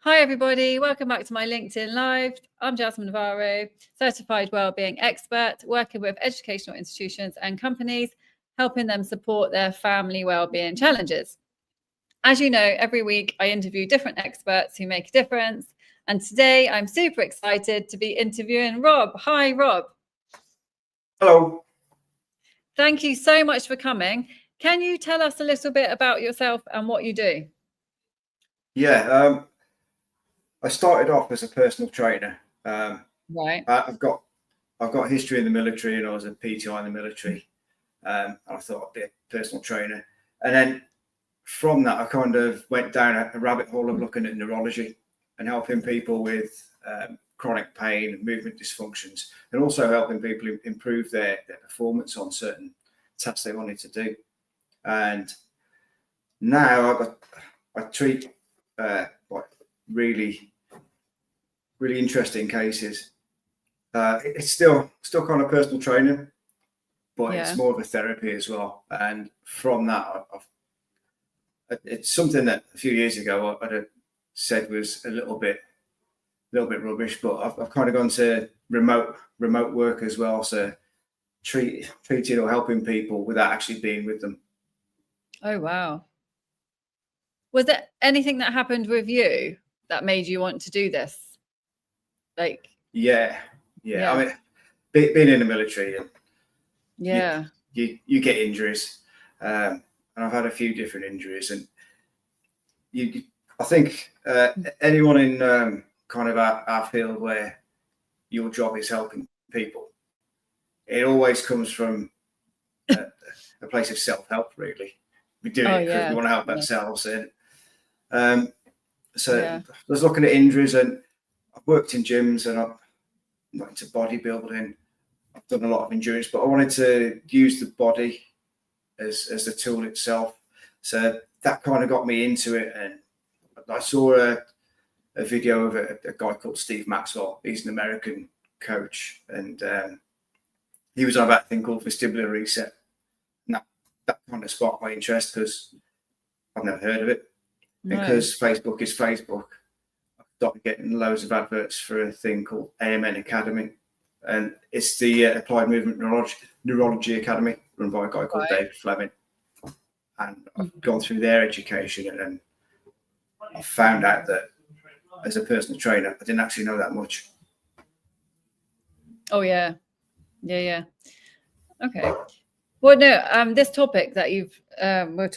Hi everybody, welcome back to my LinkedIn Live. I'm Jasmine Navarro, certified wellbeing expert, working with educational institutions and companies, helping them support their family wellbeing challenges. As you know, every week I interview different experts who make a difference. And today I'm super excited to be interviewing Rob. Hi, Rob. Hello. Thank you so much for coming. Can you tell us a little bit about yourself and what you do? Yeah, I started off as a personal trainer. Right. I've got history in the military, and I was a PTI in the military. I thought I'd be a personal trainer, and then from that, I kind of went down a rabbit hole of looking at neurology and helping people with chronic pain and movement dysfunctions, and also helping people improve their performance on certain tasks they wanted to do. And now I treat like really interesting cases. It's still kind of personal training, but it's more of a therapy as well. And from that, it's something that a few years ago I'd have said was a little bit rubbish, but I've kind of gone to remote work as well. So treating or helping people without actually being with them. Oh, wow. Was there anything that happened with you that made you want to do this? Yeah. I mean, being in the military, and you get injuries, and I've had a few different injuries, and I think anyone in kind of our field where your job is helping people, it always comes from a place of self-help. Really, we do it because we want to help ourselves, and I was looking at injuries, and I've worked in gyms, and I'm not into bodybuilding. I've done a lot of endurance, but I wanted to use the body as the tool itself. So that kind of got me into it. And I saw a video of a guy called Steve Maxwell. He's an American coach, and he was on about a thing called vestibular reset. And that kind of sparked my interest because I've never heard of it. Because Facebook is Facebook, I started getting loads of adverts for a thing called AMN Academy. And it's the Applied Movement Neurology Academy, run by a guy called David Fleming. And I've gone through their education, and I found out that as a personal trainer, I didn't actually know that much. Oh, yeah. Okay. Well, no, this topic that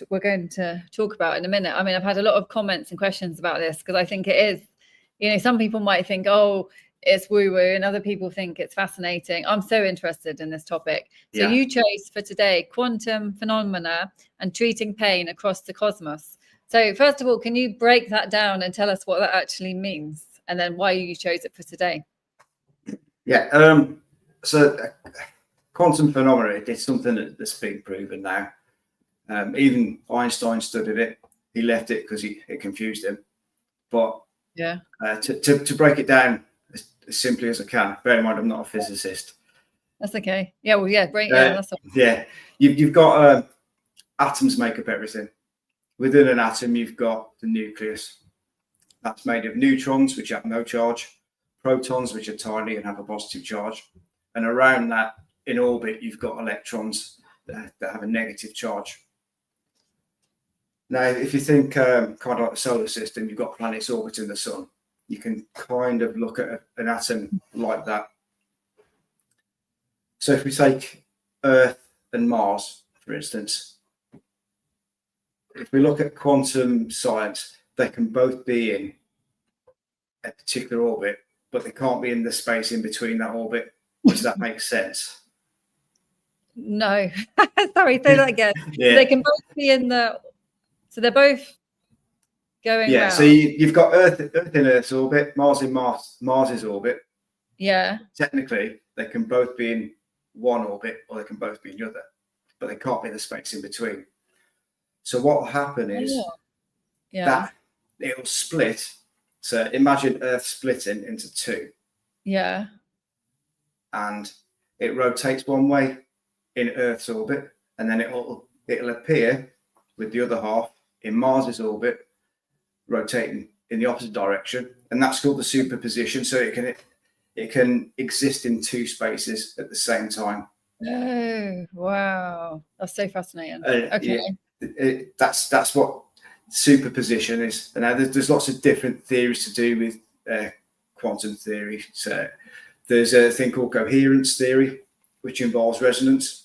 we're going to talk about in a minute. I mean, I've had a lot of comments and questions about this because I think it is, some people might think, oh, it's woo-woo, and other people think it's fascinating. I'm so interested in this topic. So you chose for today quantum phenomena and treating pain across the cosmos. So first of all, can you break that down and tell us what that actually means, and then why you chose it for today? Yeah. So quantum phenomena, it's something that's been proven now. Even Einstein studied it. He left it because it confused him. But to break it down as simply as I can, bear in mind I'm not a physicist. That's okay. Yeah, well, yeah, break. That's all. Yeah, you've got atoms make up everything. Within an atom, you've got the nucleus. That's made of neutrons, which have no charge, protons, which are tiny and have a positive charge, and around that, in orbit, you've got electrons that have a negative charge. Now, if you think kind of like the solar system, you've got planets orbiting the sun. You can kind of look at an atom like that. So if we take Earth and Mars, for instance, if we look at quantum science, they can both be in a particular orbit, but they can't be in the space in between that orbit. Does that make sense? No. Sorry, say that again. So they can both be in so they're both going around. So you've got Earth in Earth's orbit, Mars in Mars's orbit. Yeah. Technically, they can both be in one orbit, or they can both be in the other, but they can't be in the space in between. So what will happen is that it will split. So imagine Earth splitting into two. Yeah. And it rotates one way in Earth's orbit, and then it'll appear with the other half in Mars's orbit, rotating in the opposite direction, and that's called the superposition. So it can exist in two spaces at the same time. Oh, wow, that's so fascinating. Okay. Yeah, that's what superposition is. And now there's lots of different theories to do with quantum theory. So there's a thing called coherence theory, which involves resonance.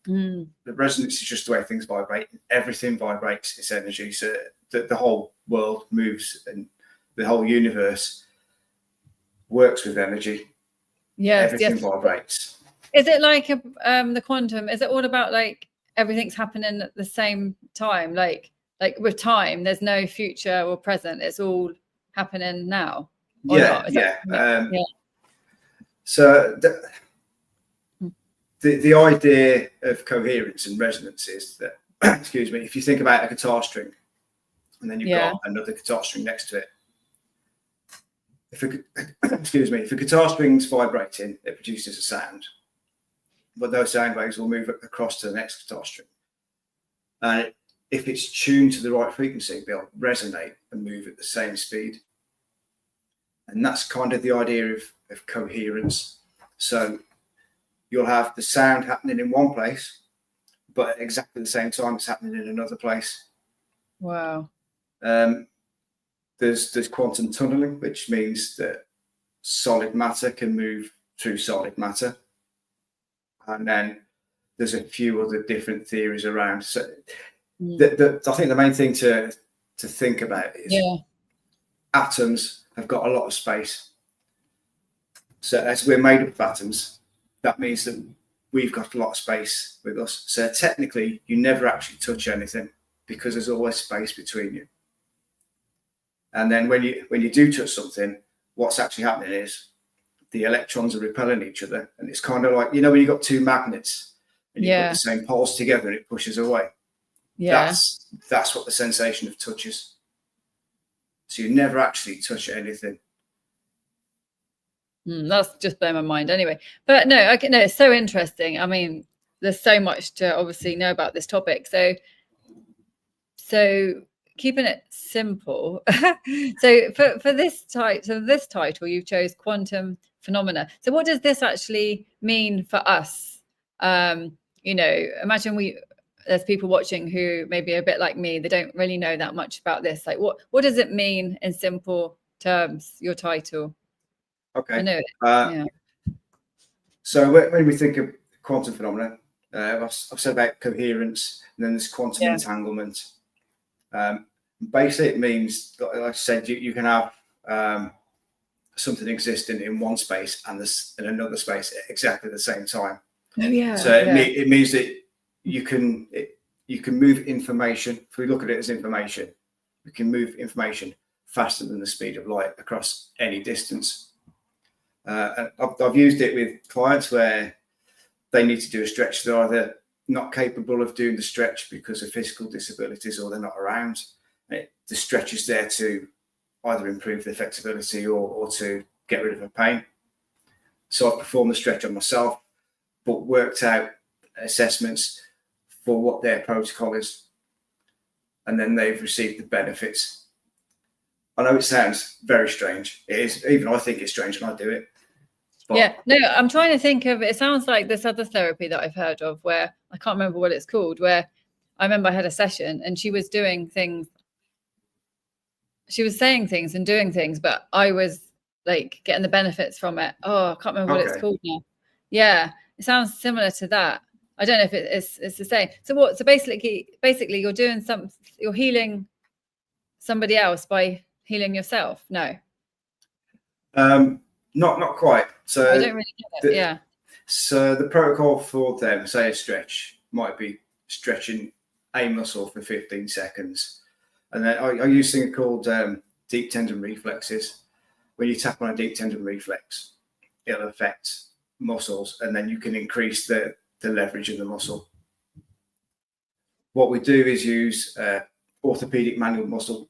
The resonance is just the way things vibrate. Everything vibrates its energy, so the whole world moves, and the whole universe works with energy. Yes, everything vibrates. Is it like the quantum? Is it all about like everything's happening at the same time? Like with time, there's no future or present. It's all happening now. Yeah. So the idea of coherence and resonance is that, excuse me, if you think about a guitar string, and then you've got another guitar string next to it. If a guitar string's vibrating, it produces a sound, but those sound waves will move across to the next guitar string. And if it's tuned to the right frequency, they'll resonate and move at the same speed. And that's kind of the idea of coherence. So you'll have the sound happening in one place, but at exactly the same time it's happening in another place. Wow. There's quantum tunneling, which means that solid matter can move through solid matter. And then there's a few other different theories around. So I think the main thing to think about is atoms have got a lot of space. So as we're made up of atoms, that means that we've got a lot of space with us. So technically, you never actually touch anything because there's always space between you. And then when you do touch something, what's actually happening is the electrons are repelling each other. And it's kind of like, when you've got two magnets and you put the same poles together and it pushes away. Yeah. That's what the sensation of touch is. So you never actually touch anything. That's just blown my mind anyway. But no, it's so interesting. I mean, there's so much to obviously know about this topic. So keeping it simple. So for this title, you chose quantum phenomena. So what does this actually mean for us? Imagine there's people watching who maybe are a bit like me. They don't really know that much about this. Like what does it mean in simple terms, your title? Okay. I know. So when we think of quantum phenomena, I've said about coherence, and then there's quantum entanglement. Basically, it means, like I said, you can have something existing in one space and in another space at exactly the same time. Oh yeah. So it means that you can move information. If we look at it as information, we can move information faster than the speed of light across any distance. I've used it with clients where they need to do a stretch. They're either not capable of doing the stretch because of physical disabilities, or they're not around. The stretch is there to either improve their flexibility or to get rid of the pain. So I've performed the stretch on myself, but worked out assessments for what their protocol is, and then they've received the benefits. I know it sounds very strange. It is. Even I think it's strange when I do it. But no, I'm trying to think of, it sounds like this other therapy that I've heard of where I can't remember what it's called, where I remember I had a session and she was doing things. She was saying things and doing things, but I was like getting the benefits from it. Oh, I can't remember what it's called now. Yeah, it sounds similar to that. I don't know if it's the same. So what? So basically, you're doing you're healing somebody else by healing yourself. No. Not quite. So I don't really get it. So the protocol for them, say a stretch, might be stretching a muscle for 15 seconds. And then I use something called deep tendon reflexes. When you tap on a deep tendon reflex, it'll affect muscles, and then you can increase the leverage of the muscle. What we do is use orthopedic manual muscle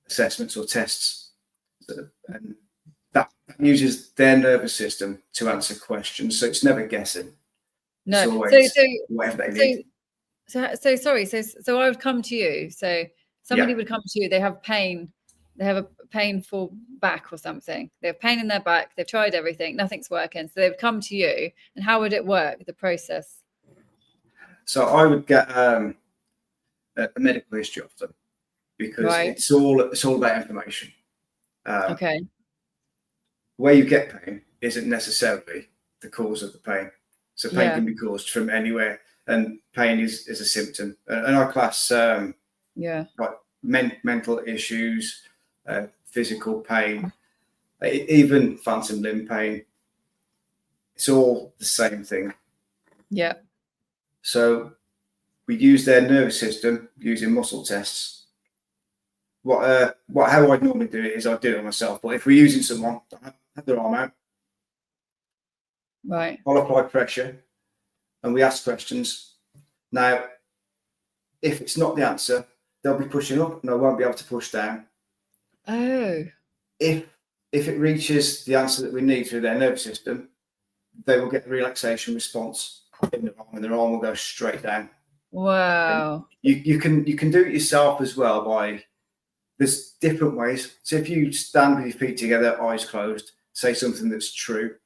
assessments or tests, and that uses their nervous system to answer questions. So it's never guessing. No. It's always whatever they need. So I would come to you. So somebody would come to you. They have pain. They have painful back or something. They have pain in their back. They've tried everything. Nothing's working. So they've come to you. And how would it work, the process? So I would get a medical history of them, because it's all about information. Okay. Where you get pain isn't necessarily the cause of the pain. So pain can be caused from anywhere, and pain is a symptom. And I class like mental issues, physical pain, even phantom limb pain. It's all the same thing. Yeah. So we use their nervous system using muscle tests. How I'd normally do it is I'd do it myself. But if we're using someone, have their arm out. Right. I'll apply pressure and we ask questions. Now, if it's not the answer, they'll be pushing up and I won't be able to push down. Oh. If it reaches the answer that we need through their nervous system, they will get a relaxation response in their arm, and their arm will go straight down. Wow. You can do it yourself as well by, there's different ways. So if you stand with your feet together, eyes closed, say something that's true.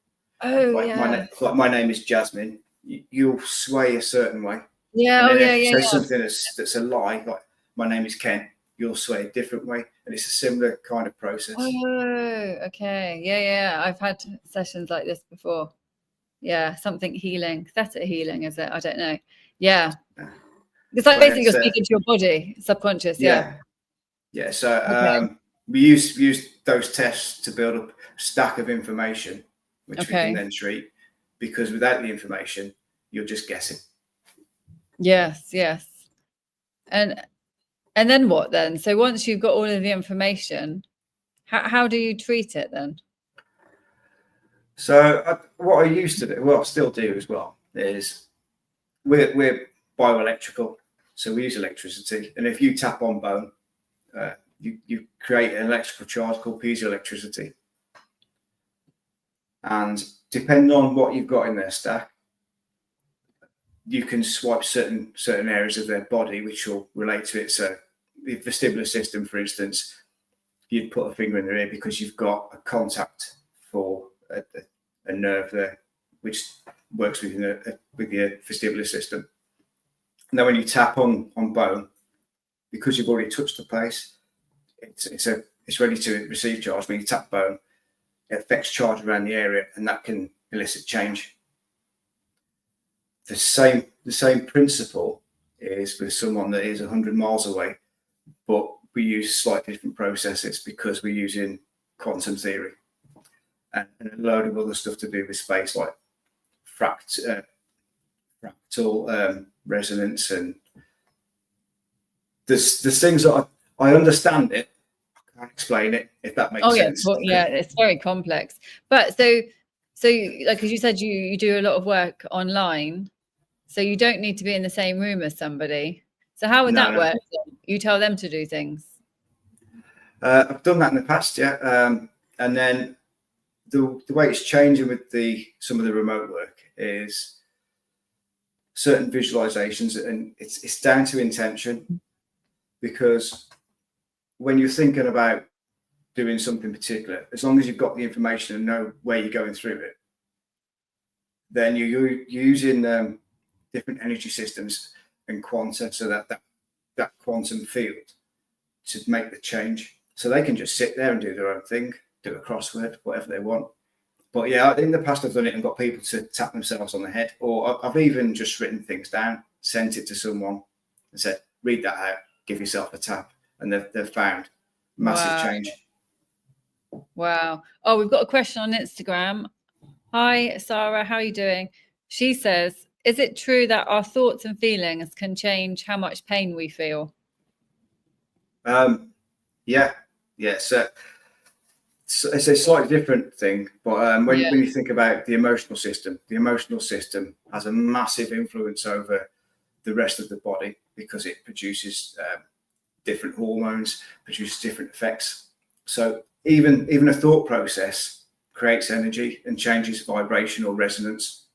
Oh, like my name is Jasmine. You'll sway a certain way. Yeah. And then if you say something that's a lie, like my name is Ken, you'll sway a different way. And it's a similar kind of process. Oh, okay. Yeah. I've had sessions like this before. Yeah, something healing, theta healing, is it? I don't know. Yeah. It's like basically you're speaking to your body, subconscious. Yeah. So we use those tests to build up a stack of information, which we can then treat, because without the information, you're just guessing. Yes. And then what then? So once you've got all of the information, how do you treat it then? So what I used to do, what I still do as well, is we're bioelectrical. So we use electricity. And if you tap on bone, you create an electrical charge called piezoelectricity. And depending on what you've got in their stack, you can swipe certain areas of their body which will relate to it. So the vestibular system, for instance, you'd put a finger in their ear because you've got a contact for a nerve there, which works with your vestibular system. Now, when you tap on bone, because you've already touched the place, it's ready to receive charge. When you tap bone, it affects charge around the area, and that can elicit change. The same principle is with someone that is 100 miles away, but we use slightly different processes because we're using quantum theory and a load of other stuff to do with space, like fractal resonance, and there's things that I understand it. I can't explain it, if that makes sense. Yeah, it's very complex. But so like, as you said, you do a lot of work online, so you don't need to be in the same room as somebody. So how would that work? You tell them to do things. I've done that in the past, yeah. And then the way it's changing with some of the remote work is certain visualizations, and it's down to intention, because when you're thinking about doing something particular, as long as you've got the information and know where you're going through it, then you're using different energy systems and quanta, so that quantum field to make the change. So they can just sit there and do their own thing, do a crossword, whatever they want. But yeah, in the past I've done it and got people to tap themselves on the head, or I've even just written things down, sent it to someone and said, read that out, give yourself a tap, and they've found massive change. Wow. Oh, we've got a question on Instagram. Hi, Sarah, how are you doing? She says, is it true that our thoughts and feelings can change how much pain we feel? Yeah. So it's a slightly different thing, but when you think about the emotional system has a massive influence over the rest of the body, because it produces different hormones, produces different effects. So even a thought process creates energy and changes vibrational resonance.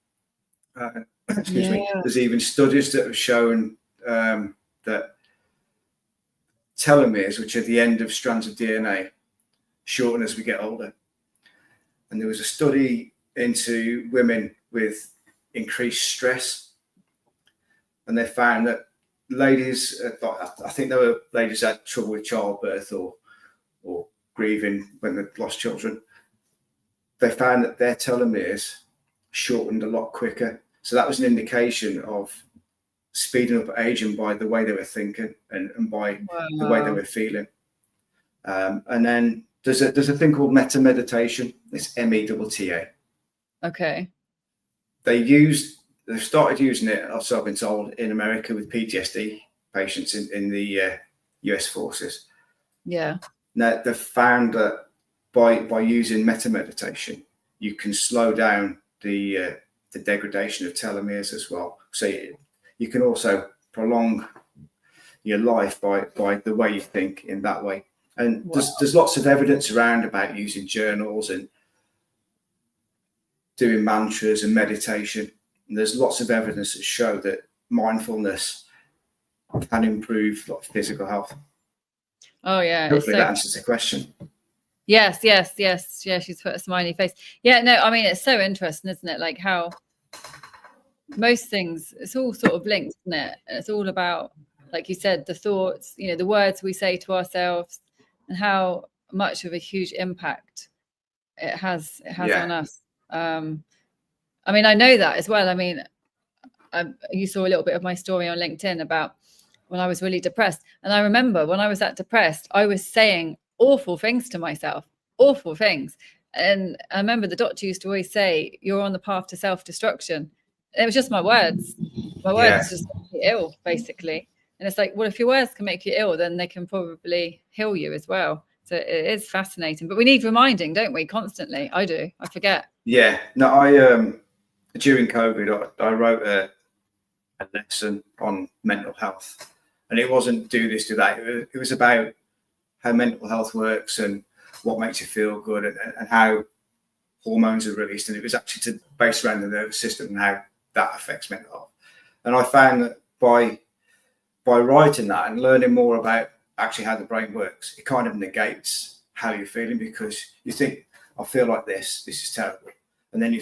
Excuse me. There's even studies that have shown that telomeres, which are the end of strands of DNA, shorten as we get older. And there was a study into women with increased stress, and they found that ladies, I think there were ladies that had trouble with childbirth or grieving when they've lost children. They found that their telomeres shortened a lot quicker. So that was an indication of speeding up aging by the way they were thinking and by the way they were feeling. And then there's a thing called metta meditation. It's METTA. Okay. They've started using it, also I've been told, in America with PTSD patients in the US forces. Yeah. Now they've found that by using metta meditation, you can slow down the degradation of telomeres as well. So you can also prolong your life by the way you think in that way. And there's lots of evidence around about using journals and doing mantras and meditation. And there's lots of evidence that show that mindfulness can improve physical health. Oh yeah. Hopefully that answers the question. Yes. Yeah, she's put a smiley face. Yeah, no, I mean, it's so interesting, isn't it? Like how most things, it's all sort of linked, isn't it? And it's all about, like you said, the thoughts, the words we say to ourselves, and how much of a huge impact it has on us. I mean, I know that as well. I mean, you saw a little bit of my story on LinkedIn about when I was really depressed. And I remember when I was that depressed, I was saying awful things to myself, awful things. And I remember the doctor used to always say, you're on the path to self-destruction. And it was just my words. My words just make you ill, basically. And it's like, well, if your words can make you ill, then they can probably heal you as well. So it is fascinating. But we need reminding, don't we, constantly? I do. I forget. Yeah. No, I during COVID, I wrote a lesson on mental health. And it wasn't do this, do that. It was about how mental health works and what makes you feel good and how hormones are released. And it was actually based around the nervous system and how that affects mental health. And I found that by writing that and learning more about actually how the brain works, it kind of negates how you're feeling, because you think, I feel like this is terrible. And then you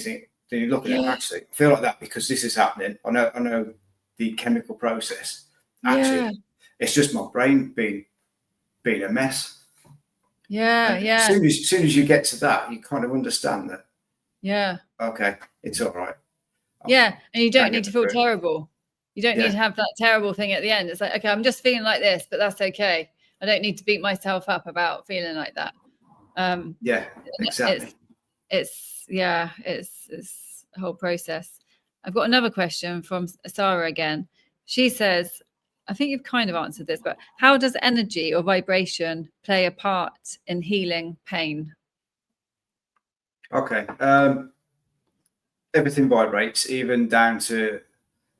look at it, actually, I feel like that because this is happening. I know the chemical process. Actually, it's just my brain being a mess. Yeah. As soon as you get to that, you kind of understand that. Yeah. Okay, it's all right. And you don't need to feel terrible. You don't need to have that terrible thing at the end. It's like, okay, I'm just feeling like this, but that's okay. I don't need to beat myself up about feeling like that. Exactly. It's a whole process. I've got another question from Sarah again. She says, I think you've kind of answered this, but how does energy or vibration play a part in healing pain? Okay. Everything vibrates, even down to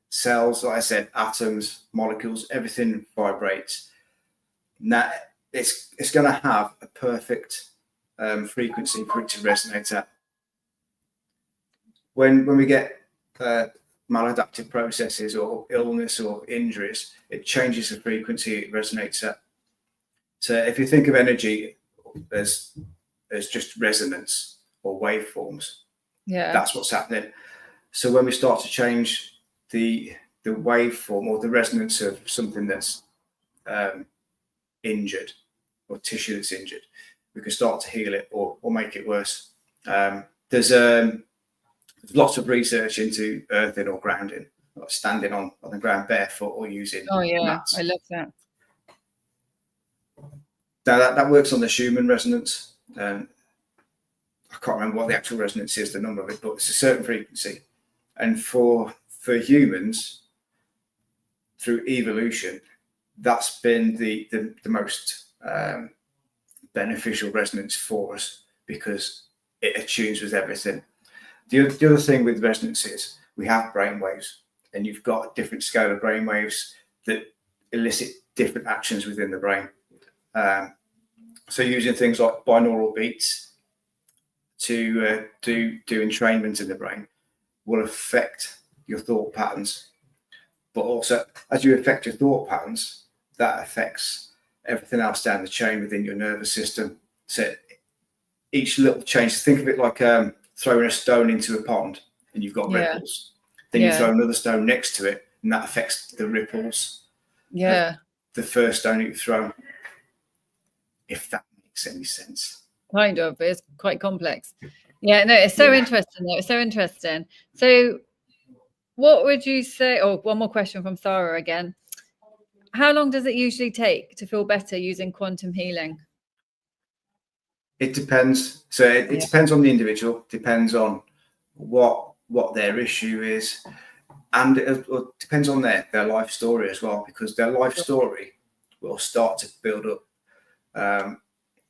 cells, like I said, atoms, molecules, everything vibrates. Now, it's going to have a perfect frequency for it to resonate at. When we get maladaptive processes or illness or injuries, it changes the frequency it resonates at. So if you think of energy as just resonance or waveforms, that's what's happening. So when we start to change the waveform or the resonance of something that's injured or tissue that's injured, we can start to heal it or make it worse. There's lots of research into earthing or grounding, like standing on the ground barefoot or using mats. I love that. Now that works on the Schumann resonance. I can't remember what the actual resonance is, the number of it, but it's a certain frequency. And for humans, through evolution, that's been the most beneficial resonance for us, because it attunes with everything. The other thing with resonance is we have brain waves, and you've got a different scale of brain waves that elicit different actions within the brain. So using things like binaural beats to do entrainment in the brain will affect your thought patterns. But also, as you affect your thought patterns, that affects everything else down the chain within your nervous system. So each little change, think of it like throwing a stone into a pond and you've got ripples. Then you throw another stone next to it and that affects the ripples. Yeah. The first stone you throw, if that makes any sense. Kind of, but it's quite complex. Yeah, no, it's so interesting though. It's so interesting. So what would you say? Oh, one more question from Sarah again. How long does it usually take to feel better using quantum healing? It depends. So it depends on the individual, depends on what their issue is, and it depends on their life story as well, because their life story will start to build up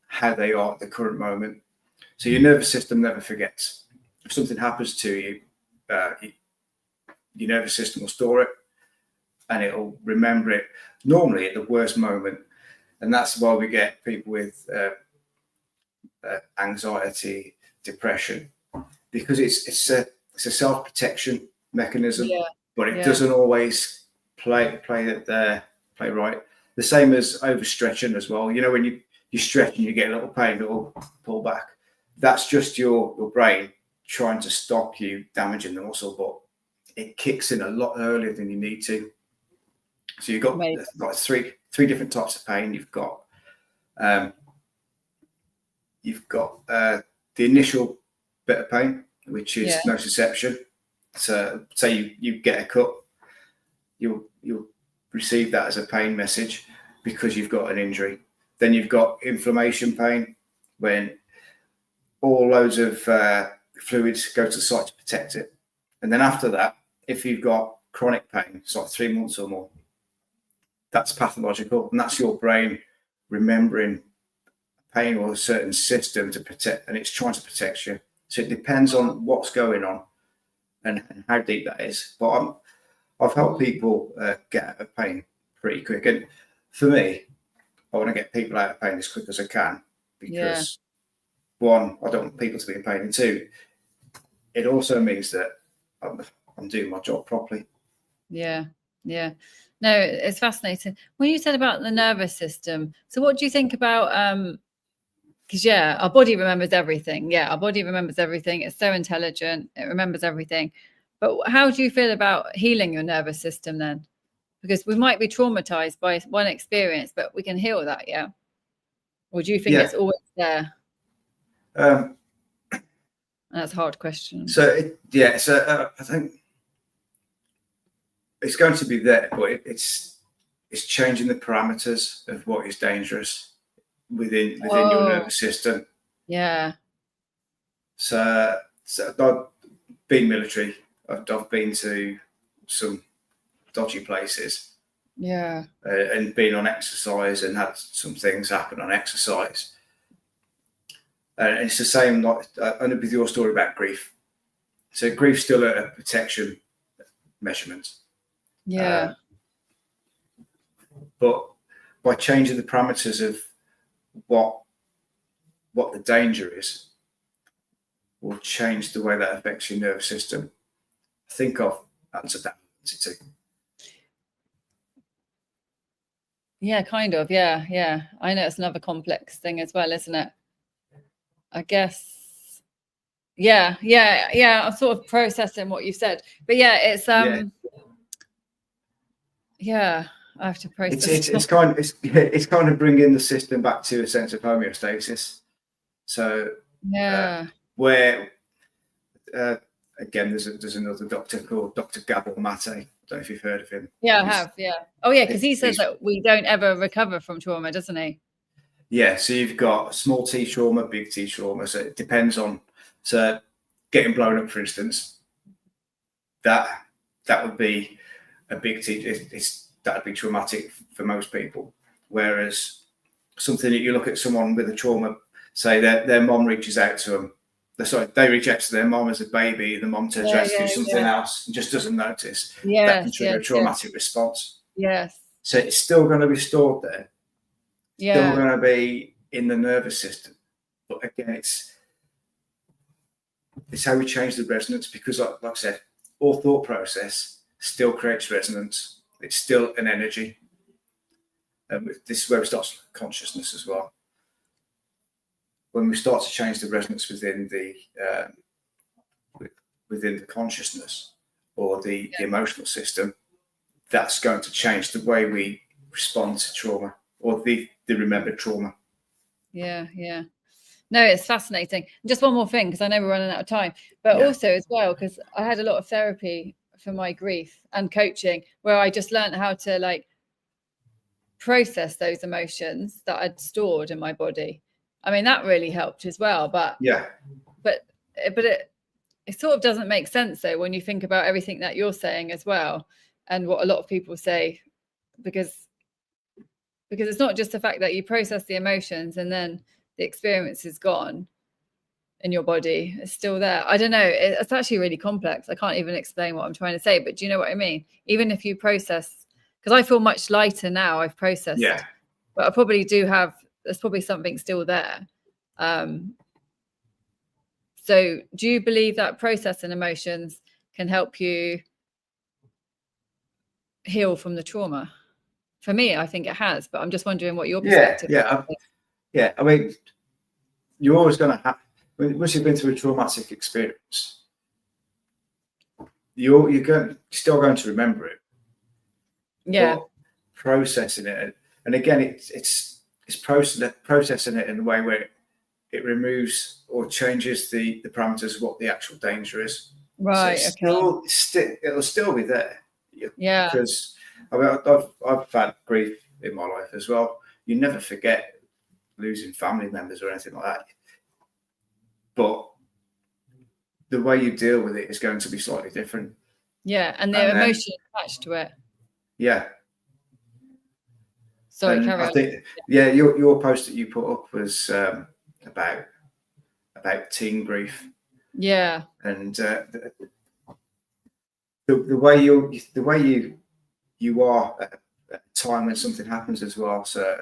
how they are at the current moment. So your nervous system never forgets. If something happens to you, your nervous system will store it and it'll remember it normally at the worst moment. And that's why we get people with anxiety, depression, because it's a self-protection mechanism, but it doesn't always play right. The same as overstretching as well. You know, when you stretch and you get a little pain, it'll pull back. That's just your brain trying to stop you damaging the muscle, but it kicks in a lot earlier than you need to. So you've got like three different types of pain. You've got the initial bit of pain, which is nociception. So say you get a cut, you'll receive that as a pain message because you've got an injury. Then you've got inflammation pain, when all loads of fluids go to the site to protect it. And then after that, if you've got chronic pain, it's like 3 months or more, that's pathological, and that's your brain remembering pain or a certain system to protect, and it's trying to protect you. So it depends on what's going on and how deep that is. But I've helped people get out of pain pretty quick, and for me, I want to get people out of pain as quick as I can, because one, I don't want people to be in pain, and two, it also means that I'm doing my job properly. Yeah. No, it's fascinating. When you said about the nervous system, so what do you think about because our body remembers everything. Yeah, our body remembers everything. It's so intelligent. It remembers everything. But how do you feel about healing your nervous system then? Because we might be traumatized by one experience, but we can heal that, yeah? Or do you think it's always there? That's a hard question. So I think it's going to be there, but it's changing the parameters of what is dangerous within your nervous system. Yeah. So I've been military. I've been to some dodgy places. Yeah. And been on exercise and had some things happen on exercise. And it's the same, like with your story about grief. So grief's still a protection measurement. Yeah. But by changing the parameters of what the danger is, will change the way that affects your nervous system. I think I've answered that too. Yeah, kind of. Yeah. I know it's another complex thing as well, isn't it? I guess. Yeah. I'm sort of processing what you've said, but it's I have to process. It's kind of bringing the system back to a sense of homeostasis. So where again, there's another doctor called Dr. Gabor Mate. I don't know if you've heard of him. Yeah, I have. Yeah. Oh, yeah, because he says that we don't ever recover from trauma, doesn't he? Yeah. So you've got small T trauma, big T trauma. So it depends on. So getting blown up, for instance, that would be a big T. That'd be traumatic for most people. Whereas something that you look at someone with a trauma, say their mom reaches out to them. They reach out to their mom as a baby, the mom turns around to do something else and just doesn't notice. That can trigger a traumatic response. Yes. So it's still going to be stored there. Yeah. Still going to be in the nervous system. But again, it's how we change the resonance, because like I said, all thought process still creates resonance. It's still an energy. And this is where it starts consciousness as well. when we start to change the resonance within the consciousness or the emotional system, that's going to change the way we respond to trauma or the remembered trauma. Yeah. No, it's fascinating. Just one more thing, because I know we're running out of time, but also as well, because I had a lot of therapy for my grief and coaching where I just learned how to like process those emotions that I'd stored in my body. I mean, that really helped as well. But it sort of doesn't make sense though when you think about everything that you're saying as well, and what a lot of people say, because it's not just the fact that you process the emotions and then the experience is gone in your body, it's still there. I don't know, it's actually really complex. I can't even explain what I'm trying to say, but do you know what I mean? Even if you process, because I feel much lighter now, I've processed, but I probably do have, there's probably something still there. So do you believe that processing emotions can help you heal from the trauma? For me, I think it has, but I'm just wondering what your perspective is. I mean, you're always going to have, once you've been through a traumatic experience, you're still going to remember it. Yeah. But processing it, and again, it's processing it in a way where it removes or changes the parameters of what the actual danger is. Right. So it'll still be there. Yeah. Because I mean, I've had grief in my life as well. You never forget losing family members or anything like that, but the way you deal with it is going to be slightly different. Yeah, and the emotion attached to it. Yeah. Sorry, and carry on. I think, your post that you put up was about teen grief. Yeah. And the way you are at a time when something happens as well. So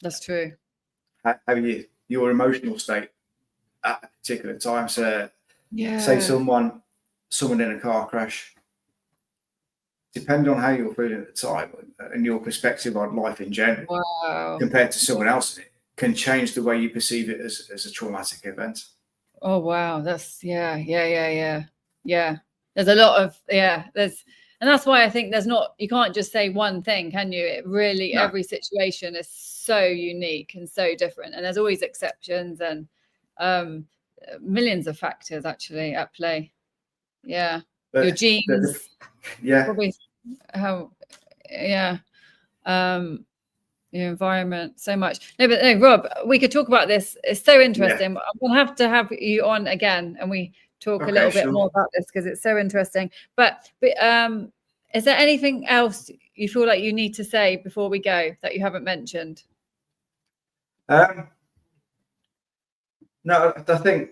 that's true. How your emotional state at a particular time. So say someone in a car crash, depending on how you're feeling at the time and your perspective on life in general, compared to someone else, it can change the way you perceive it as a traumatic event. Oh wow, that's yeah. There's a lot of and that's why I think you can't just say one thing, can you? It really, every situation is so unique and so different, and there's always exceptions and millions of factors actually at play. Yeah. But your genes, probably how, your environment, so much. No, Rob, we could talk about this. It's so interesting. We'll have to have you on again and we talk a little bit more about this because it's so interesting. But is there anything else you feel like you need to say before we go that you haven't mentioned? No, I think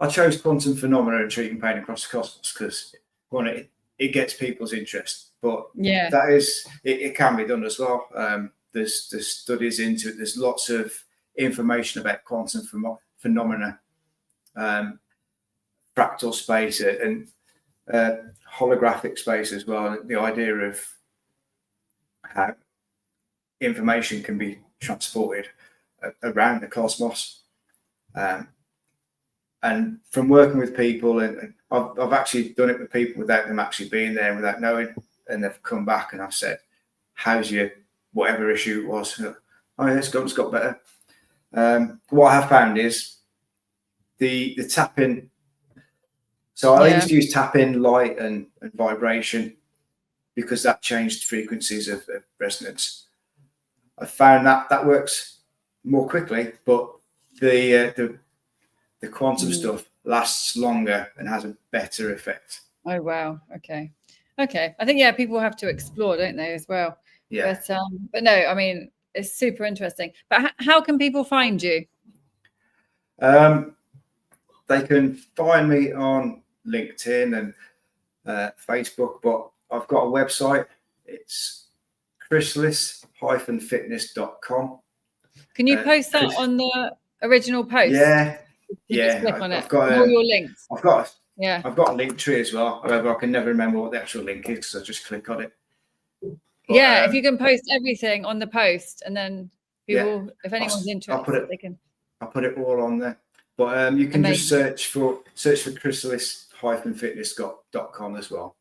I chose quantum phenomena and treating pain across the cosmos because it gets people's interest, but that is it can be done as well. There's studies into it. There's lots of information about quantum phenomena, fractal space, and holographic space as well. The idea of how information can be transported around the cosmos. And from working with people, and I've actually done it with people without them actually being there, without knowing, and they've come back and I've said, "How's your whatever issue it was?" Oh, yeah, it's got better. What I have found is the tapping. So I used to use tapping, light, and vibration because that changed frequencies of resonance. I found that works more quickly, but the quantum stuff lasts longer and has a better effect. Oh wow. Okay. I think people have to explore, don't they, as well? Yeah. But no, I mean, it's super interesting. But how can people find you? They can find me on LinkedIn and Facebook, but I've got a website. It's chrysalis-fitness.com. Can you post that on the original post? Just click on it. I've got all your links. I've got a link tree as well. However, I can never remember what the actual link is because I just click on it. But, if you can post everything on the post and then if anyone's interested, they can. I'll put it all on there. But you can just search for chrysalis-fitness.com as well.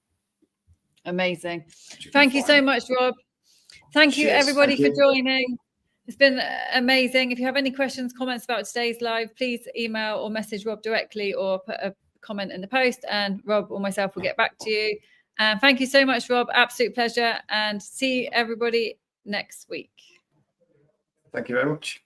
Amazing. Thank you so much, Rob. Thank you, everybody, for joining. It's been amazing. If you have any questions, comments about today's live, please email or message Rob directly or put a comment in the post, and Rob or myself will get back to you. And thank you so much, Rob. Absolute pleasure. And see everybody next week. Thank you very much.